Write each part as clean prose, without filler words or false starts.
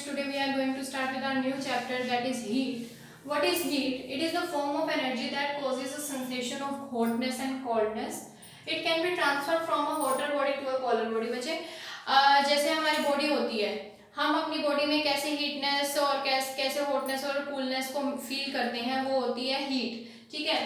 today we are going to start with our new chapter, that is heat. What is heat? It is the form of energy that causes a sensation of hotness and coldness. It can be transferred from a hotter body to a colder body. बच्चे जैसे हमारी body होती है, हम अपनी body में कैसे हीटनेस और कैसे हॉटनेस और कूलनेस को फील करते हैं, वो होती है हीट. ठीक है.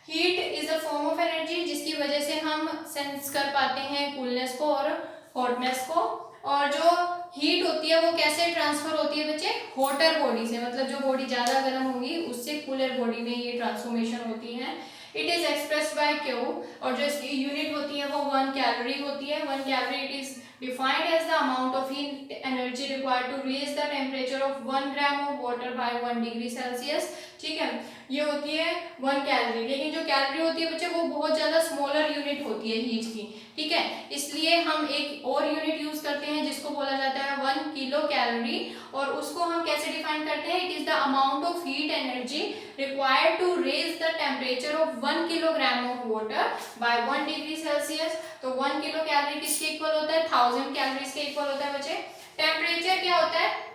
Heat is a form of energy जिसकी वजह से हम सेंस कर पाते हैं कूलनेस को और हॉटनेस को. और जो हीट होती है वो कैसे ट्रांसफर होती है बच्चे? होटर बॉडी से, मतलब जो बॉडी ज्यादा गर्म होगी उससे कूलर बॉडी में ये ट्रांसफॉर्मेशन होती है. It is expressed by Q, और जो इसकी यूनिट होती है वो 1 कैलोरी होती है. 1 calorie it is defined as the amount of heat energy required to raise the temperature of 1 gram of water by 1 degree Celsius. ठीक है, ये होती है 1 कैलोरी. लेकिन जो कैलोरी होती है बच्चे वो बहुत ज़्यादा स्मॉलर यूनिट होती है हीट की. ठीक है, इसलिए हम एक और यूनिट यूज करते हैं जिसको बोला जाता है 1 किलो कैलोरी. और उसको हम कैसे डिफाइन करते हैं? It is the amount of heat energy required to raise the temperature of 1 kilogram of water by 1 degree Celsius. तो 1 किलो कैलोरी किसके इक्वल होता है? 1000 कैलोरीज के इक्वल होता है बच्चे. टेम्परेचर क्या होता है?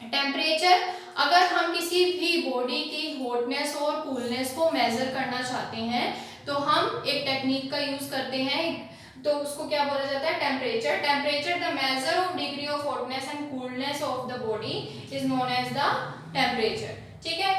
टेम्परेचर, अगर हम किसी भी बॉडी की हॉटनेस और कूलनेस को मेजर करना चाहते हैं तो हम एक टेक्निक का यूज करते हैं, तो उसको क्या बोला जाता है? Temperature. Temperature the measure of degree of hotness and coolness of the body is known as the temperature. ठीक है.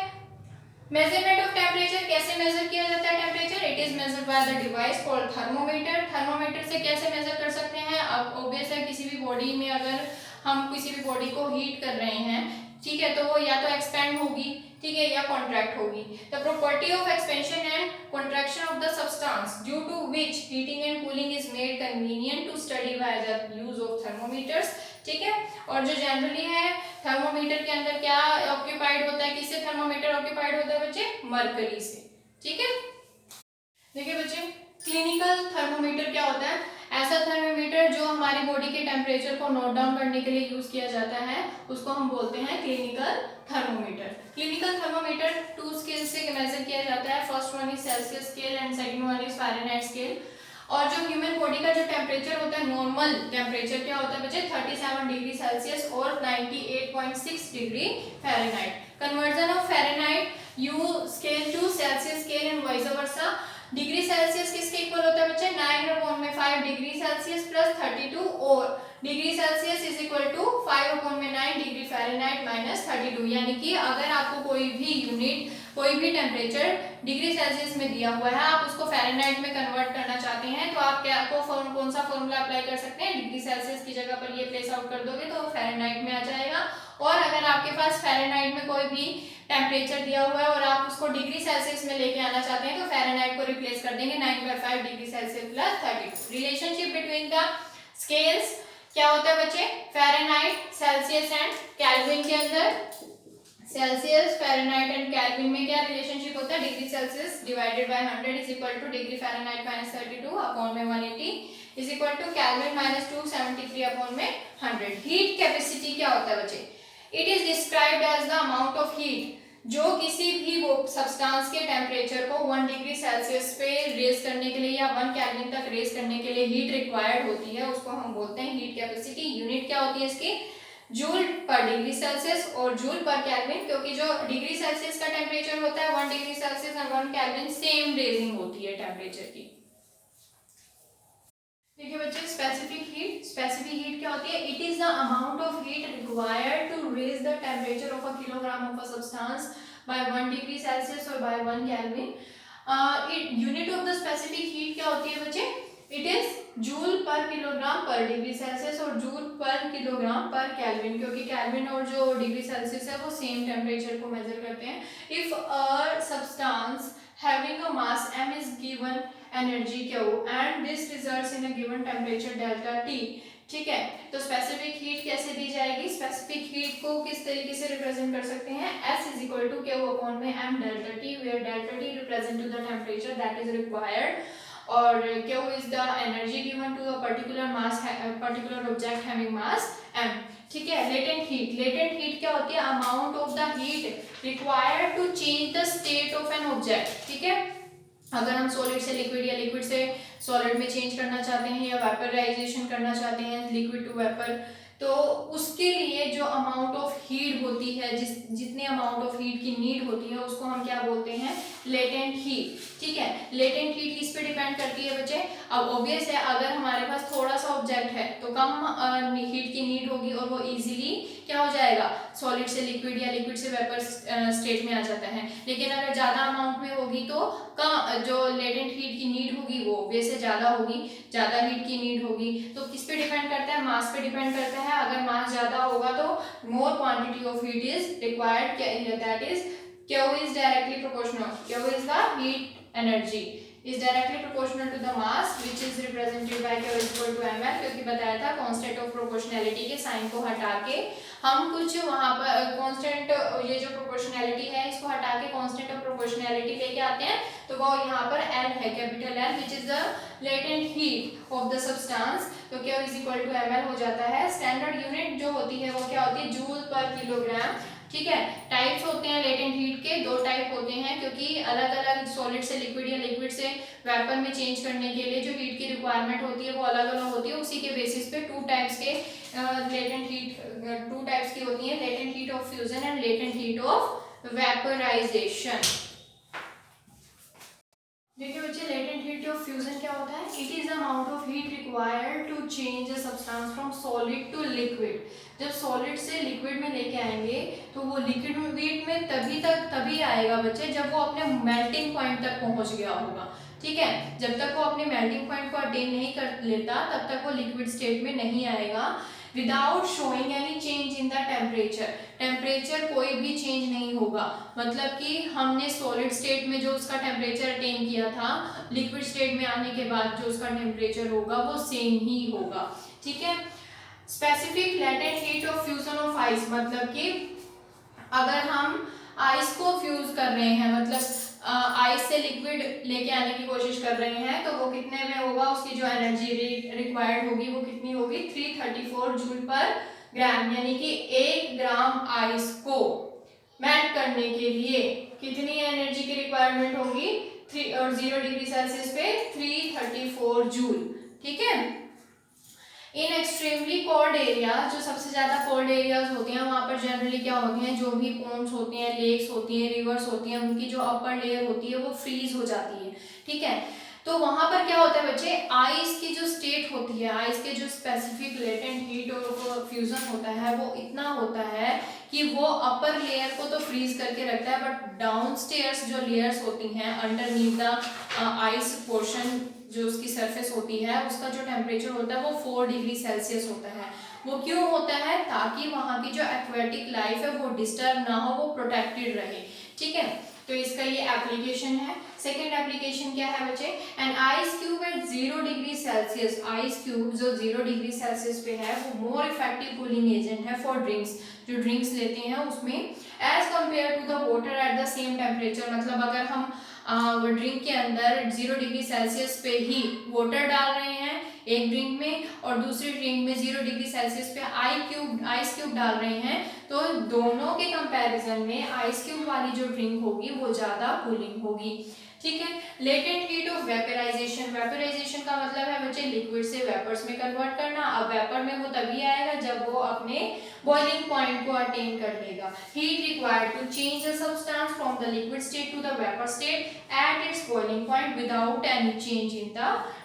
मेजरमेंट ऑफ टेम्परेचर कैसे मेजर किया जाता है? Temperature it is measured by the device called thermometer. Thermometer से कैसे major कर सकते हैं? अब ऑब्वियस है, किसी भी बॉडी में अगर हम किसी भी बॉडी को हीट कर रहे हैं, ठीक है, तो वो या तो एक्सपेंड होगी, ठीक है, या कॉन्ट्रैक्ट होगी. The property of expansion and contraction of the substance due to which heating and cooling is made convenient to study by the use of thermometers. ठीक है. और जो जनरली है थर्मोमीटर के अंदर क्या ऑक्यूपाइड होता है? किससे थर्मोमीटर ऑक्यूपाइड होता है बच्चे? मरकरी से. ठीक है. देखिए बच्चे, क्लिनिकल थर्मोमीटर क्या होता है? ऐसा थर्मोमीटर जो हमारी बॉडी के टेम्परेचर को नोट डाउन करने के लिए यूज किया जाता है, उसको हम बोलते हैं clinical thermometer. Clinical thermometer 2 scale से मेजर किया जाता है. First one is Celsius scale and second one is Fahrenheit scale. और जो ह्यूमन बॉडी का जो टेम्परेचर होता है, नॉर्मल टेम्परेचर क्या होता है बच्चे? 37 डिग्री सेल्सियस और 98.6 degree Fahrenheit. Conversion of Fahrenheit you scale to Celsius scale and vice versa. Degree Celsius किसके इक्वल होता है बच्चे? 9/5 डिग्री सेल्सियस प्लस 32, और degree Celsius is equal to 5/9 degree Fahrenheit minus 32. यानी कि अगर आपको कोई भी यूनिट, कोई भी टेम्परेचर डिग्री सेल्सियस में दिया हुआ है, आप उसको फ़ारेनहाइट में कन्वर्ट करना चाहते हैं, तो आप क्या कौन सा फॉर्मूला अप्लाई कर सकते हैं? डिग्री सेल्सियस की जगह पर ये प्लेस आउट कर दोगे तो फ़ारेनहाइट में आ जाएगा. और अगर आपके पास फ़ारेनहाइट में कोई भी टेम्परेचर दिया हुआ है और आप उसको डिग्री सेल्सियस में लेके आना चाहते हैं तो फ़ारेनहाइट को रिप्लेस कर देंगे 9/5 degree Celsius plus 32. Relationship between the scales क्या होता है बच्चे? फ़ारेनहाइट, सेल्सियस एंड केल्विन के अंदर सेल्सियस, फ़ारेनहाइट एंड केल्विन में क्या रिलेशनशिप होता है? Degree Celsius divided by 100 is equal to degree Fahrenheit minus 32 upon में 180 is equal to kelvin minus 273 upon में 100. हीट कैपेसिटी क्या होता है बच्चे? It is described as the amount of heat जो किसी भी सब्सटेंस के टेम्परेचर को 1 डिग्री सेल्सियस पे रेज करने के लिए या 1 केल्विन तक रेज करने के लिए हीट रिक्वायर्ड होती है, उसको हम बोलते हैं हीट कैपेसिटी. यूनिट क्या होती है इसकी? जूल पर डिग्री सेल्सियस और जूल पर केल्विन, क्योंकि जो डिग्री सेल्सियस का टेम्परेचर होता है 1 डिग्री सेल्सियस और 1 केल्विन सेम रेजिंग होती है टेम्परेचर की. देखिए बच्चे, स्पेसिफिक हीट. स्पेसिफिक हीट क्या होती है? It is the amount of heat required to raise the temperature of a kilogram of a substance by 1 degree Celsius और by 1 kelvin. Unit of the specific heat क्या होती है बच्चे? It is joule per kilogram per degree Celsius और joule per kilogram per kelvin, क्योंकि kelvin और जो degree Celsius है वो सेम टेम्परेचर को मेजर करते हैं. If a substance having a mass m is given energy q and this results in a given temperature delta t. ठीक है, तो स्पेसिफिक हीट कैसे दी जाएगी? स्पेसिफिक हीट को किस तरीके से रिप्रेजेंट कर सकते हैं? S is equal to Q upon में m delta t, where delta t represent to the temperature that is required, और Q is the energy given to a particular mass, a particular object having mass m. ठीक है. Latent heat. Latent heat क्या होती है? Amount of the heat required to change the state of an object. ठीक है. अगर हम solid से लिक्विड या लिक्विड से सॉलिड में चेंज करना चाहते हैं या वेपराइजेशन करना चाहते हैं लिक्विड टू वेपर, तो उसके लिए जो अमाउंट ऑफ हीट होती है, जितने अमाउंट ऑफ हीट की नीड होती है उसको हम क्या बोलते हैं, लेटेंट हीट। ठीक है, लेटेंट हीट किस पे डिपेंड करती है बच्चे? अब ऑब्वियस है, अगर हमारे पास थोड़ा सा ऑब्जेक्ट है तो कम हीट की नीड होगी और वो इजीली क्या हो जाएगा, सॉलिड से लिक्विड या लिक्विड से वेपर स्टेट में आ जाता है। लेकिन अगर ज़्यादा अमाउंट में होगी तो कम जो लेटेंट हीट की नीड होगी वो ऑब्वियस से ज़्यादा होगी, ज़्यादा हीट की नीड होगी। तो किस पे डिपेंड करता है, मास पे डिपेंड करता है। अगर मास ज़्यादा होगा तो more quantity of heat is required, that is Q is directly proportional. Q is the heat energy is directly proportional to the mass which is represented by Q is equal to ml, क्योंकि बताया था constant of proportionality के sign को हटा के हम कुछ वहां पर कांस्टेंट, ये जो प्रोपोर्शनैलिटी है इसको हटा के कांस्टेंट ऑफ प्रोपोर्शनैलिटी लेके आते हैं, तो वो यहाँ पर L है, capital L, which is the latent heat of the substance. तो Q is equal to ml हो जाता है। स्टैंडर्ड यूनिट जो होती है वो क्या होती है, जूल पर किलोग्राम। ठीक है, टाइप्स होते हैं लेटेंट हीट के, दो टाइप होते हैं, क्योंकि अलग अलग सॉलिड से लिक्विड या लिक्विड से वेपर में चेंज करने के लिए जो हीट की रिक्वायरमेंट होती है वो अलग अलग होती है। उसी के बेसिस पे टू टाइप्स के लेटेंट हीट, टू टाइप्स की होती है, latent heat of fusion and latent heat of vaporisation. देखिए बच्चे, लेटेंट हीट ऑफ फ्यूजन क्या होता है, it is amount of heat required to change a substance from solid to liquid. जब solid से लिक्विड में लेके आएंगे तो वो लिक्विड में तभी आएगा बच्चे जब वो अपने मेल्टिंग पॉइंट तक पहुंच गया होगा। ठीक है, जब तक वो अपने मेल्टिंग पॉइंट को अटेन नहीं कर लेता तब तक वो लिक्विड स्टेट में नहीं आएगा। Without showing any change in the temperature, temperature कोई भी चेंज नहीं होगा। मतलब कि हमने सॉलिड स्टेट में जो उसका टेम्परेचर अटेन किया था, लिक्विड स्टेट में आने के बाद जो उसका टेम्परेचर होगा वो सेम ही होगा। ठीक है, specific latent heat of fusion of ice, मतलब कि अगर हम आइस को फ्यूज कर रहे हैं, मतलब आइस से लिक्विड लेके आने की कोशिश कर रहे हैं, तो वो कितने में होगा, उसकी जो एनर्जी रिक्वायर्ड होगी वो कितनी होगी, 334 जूल पर ग्राम। यानी कि 1 ग्राम आइस को मेल्ट करने के लिए कितनी एनर्जी की रिक्वायरमेंट होगी, 3 और 0 डिग्री सेल्सियस पे 334 जूल। ठीक है, इन एक्सट्रीमली कोल्ड एरिया, जो सबसे ज्यादा कोल्ड एरियाज होते हैं वहां पर जनरली क्या होती हैं, जो भी पॉन्ड्स होते हैं, लेक्स होती हैं, रिवर्स होती हैं, उनकी जो अपर लेयर होती है वो फ्रीज हो जाती है। ठीक है, तो वहां पर क्या होता है बच्चे, आइस की जो स्टेट होती है, आइस के जो specific latent heat of fusion होता है वो इतना होता है कि वो अपर लेयर को तो फ्रीज करके रखता है, बट डाउन स्टेयर्स जो लेयर्स होती हैं अंडरनीथ द आइस पोर्शन, जो उसकी सरफेस होती है उसका जो टेम्परेचर होता है वो 4 डिग्री सेल्सियस होता है। वो क्यों होता है, ताकि वहाँ की जो एक्वेटिक लाइफ है वो डिस्टर्ब ना हो, वो प्रोटेक्टेड रहे। ठीक है, तो इसका ये एप्लीकेशन है। सेकेंड एप्लीकेशन क्या है बच्चे, an ice cube at 0 degree Celsius, ice cube जो 0 डिग्री सेल्सियस पे है वो मोर इफेक्टिव कूलिंग एजेंट है फॉर ड्रिंक्स, जो ड्रिंक्स लेते हैं उसमें, as compare to the water at the same temperature. मतलब अगर हम ड्रिंक के अंदर 0 डिग्री सेल्सियस पे ही वाटर डाल रहे हैं एक ड्रिंक में, और दूसरी ड्रिंक में 0 डिग्री सेल्सियस पे आइस क्यूब डाल रहे हैं, तो दोनों के कंपैरिजन में आइस क्यूब वाली जो ड्रिंक होगी वो ज्यादा कूलिंग होगी। ठीक है, latent heat of vaporisation, vaporisation का मतलब है बच्चे लिक्विड से वेपर्स में कन्वर्ट करना। अब वेपर में वो तभी आएगा जब वो अपने बॉइलिंग पॉइंट को अटेन कर लेगा। Heat required to change the substance from the liquid state to the vapour state at its boiling point without any change in the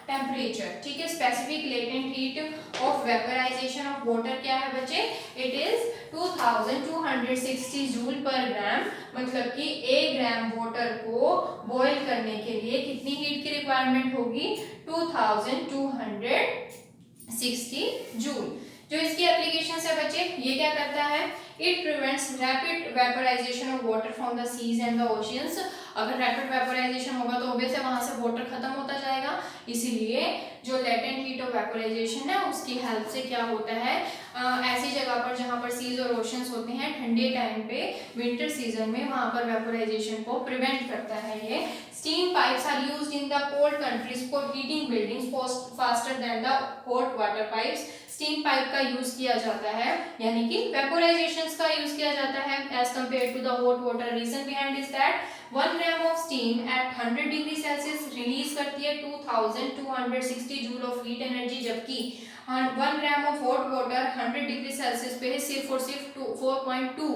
temperature. ठीक है, specific latent heat of vaporisation of water क्या है बच्चे, it is 2260 joule पर ग्राम। मतलब कि 1 gram water को boil करने के लिए कितनी हीट की रिक्वायरमेंट होगी, 2260 जूल। जो इसकी एप्लीकेशन है बच्चे, ये क्या करता है, it prevents rapid vaporisation of water from the seas and the oceans. अगर रैपिड वेपराइजेशन होगा तो ऑब्वियसली वहां से वाटर खत्म होता जाएगा, इसीलिए जो लेटेंट हीट ऑफ वेपराइजेशन है उसकी हेल्प से क्या होता है, ऐसी जगह पर जहां पर सीज और ओशंस होते हैं ठंडे टाइम पे, विंटर सीजन में, वहां पर वेपराइजेशन को प्रिवेंट करता है ये। Steam pipes are used in the cold countries for heating buildings faster than the hot water pipes. Steam pipe का यूज किया जाता है, यानी कि वेपोराइजेशन का यूज किया जाता है as compare to the hot water. Reason behind is that 1 gram of steam at 100 degree Celsius release करती है 2260 जूल ऑफ हीट एनर्जी, जबकि 1 gram of hot water 100 degree Celsius पे है, सिर्फ और सिर्फ 4.2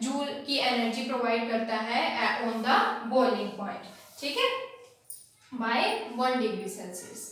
जूल की एनर्जी प्रोवाइड करता है ऑन द बॉइलिंग पॉइंट, ठीक है, बाय 1 डिग्री सेल्सियस।